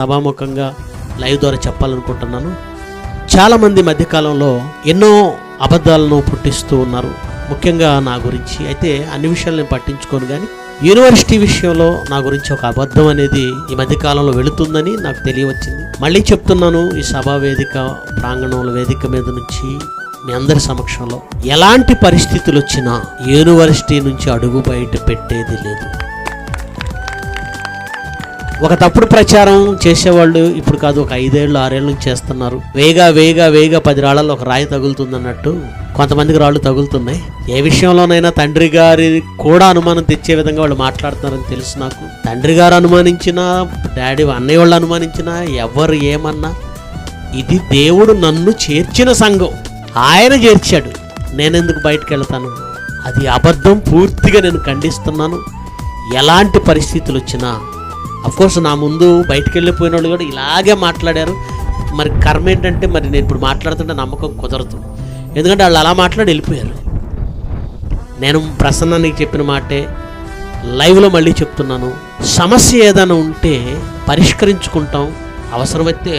సభాముఖంగా లైవ్ ద్వారా చెప్పాలనుకుంటున్నాను. చాలామంది మధ్యకాలంలో ఎన్నో అబద్ధాలను పుట్టిస్తూ ఉన్నారు, ముఖ్యంగా నా గురించి. అయితే అన్ని విషయాలు నేను పట్టించుకోను, కానీ యూనివర్సిటీ విషయంలో నా గురించి ఒక అబద్ధం అనేది ఈ మధ్యకాలంలో వెళుతుందని నాకు తెలియవచ్చింది. మళ్ళీ చెప్తున్నాను, ఈ సభా వేదిక ప్రాంగణంలో వేదిక మీద నుంచి మీ అందరి సమక్షంలో ఎలాంటి పరిస్థితులు వచ్చినా యూనివర్సిటీ నుంచి అడుగు బయట పెట్టేది లేదు. ఒక తప్పుడు ప్రచారం చేసేవాళ్ళు ఇప్పుడు కాదు, ఒక 5 ఏళ్ళు 6 ఏళ్ళ నుంచి చేస్తున్నారు. వేగా 10 రాళ్లలో ఒక రాయి తగులుతుందన్నట్టు కొంతమందికి రాళ్ళు తగులుతున్నాయి. ఏ విషయంలోనైనా తండ్రి గారి కూడా అనుమానం తెచ్చే విధంగా వాళ్ళు మాట్లాడుతున్నారని తెలుసు నాకు. తండ్రి గారు అనుమానించినా, డాడీ అన్నయ్య వాళ్ళు అనుమానించినా, ఎవరు ఏమన్నా, ఇది దేవుడు నన్ను చేర్చిన సంఘం, ఆయన చేర్చాడు, నేనెందుకు బయటకు వెళ్తాను? అది అబద్ధం, పూర్తిగా నేను ఖండిస్తున్నాను. ఎలాంటి పరిస్థితులు వచ్చినా, అఫ్కోర్స్ నా ముందు బయటకు వెళ్ళిపోయిన వాళ్ళు కూడా ఇలాగే మాట్లాడారు. మరి కర్మ ఏంటంటే, మరి నేను ఇప్పుడు మాట్లాడుతుంటే నమ్మకం కుదరదు, ఎందుకంటే వాళ్ళు అలా మాట్లాడి వెళ్ళిపోయారు. నేను ప్రసన్నానికి చెప్పిన మాటే లైవ్లో మళ్ళీ చెప్తున్నాను, సమస్య ఏదైనా ఉంటే పరిష్కరించుకుంటాం, అవసరమైతే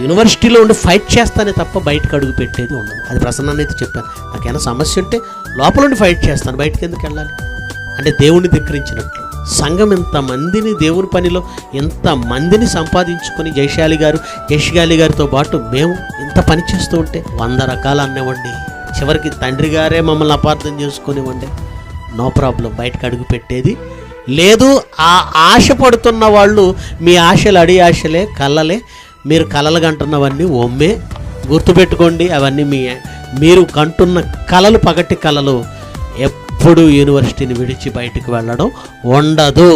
యూనివర్సిటీలో ఉండి ఫైట్ చేస్తానే తప్ప బయటకు అడుగు పెట్టేది ఉండదు. అది ప్రసన్నాన్ని అయితే చెప్పాను, నాకేమైనా సమస్య ఉంటే లోపల ఉండి ఫైట్ చేస్తాను, బయటకు ఎందుకు వెళ్ళాలి అంటే దేవుణ్ణి ధిక్కరించినట్లు. సంఘం ఇంతమందిని, దేవుని పనిలో ఇంతమందిని సంపాదించుకొని జయశాలి గారితో పాటు మేము ఇంత పని చేస్తూ ఉంటే 100 రకాలు అనివ్వండి, చివరికి తండ్రి గారే మమ్మల్ని అపార్థం చేసుకునివ్వండి, నో ప్రాబ్లం, బయటకు అడుగు పెట్టేది లేదు. ఆ ఆశ పడుతున్న వాళ్ళు మీ ఆశలు అడి ఆశలే, కళ్ళలే. మీరు కలలు కంటున్నవన్నీ ఒమ్మే, గుర్తుపెట్టుకోండి. అవన్నీ మీరు కంటున్న కలలు పగటి కలలు. ఎప్పుడు యూనివర్సిటీని విడిచి బయటకు వెళ్ళడం ఉండదు.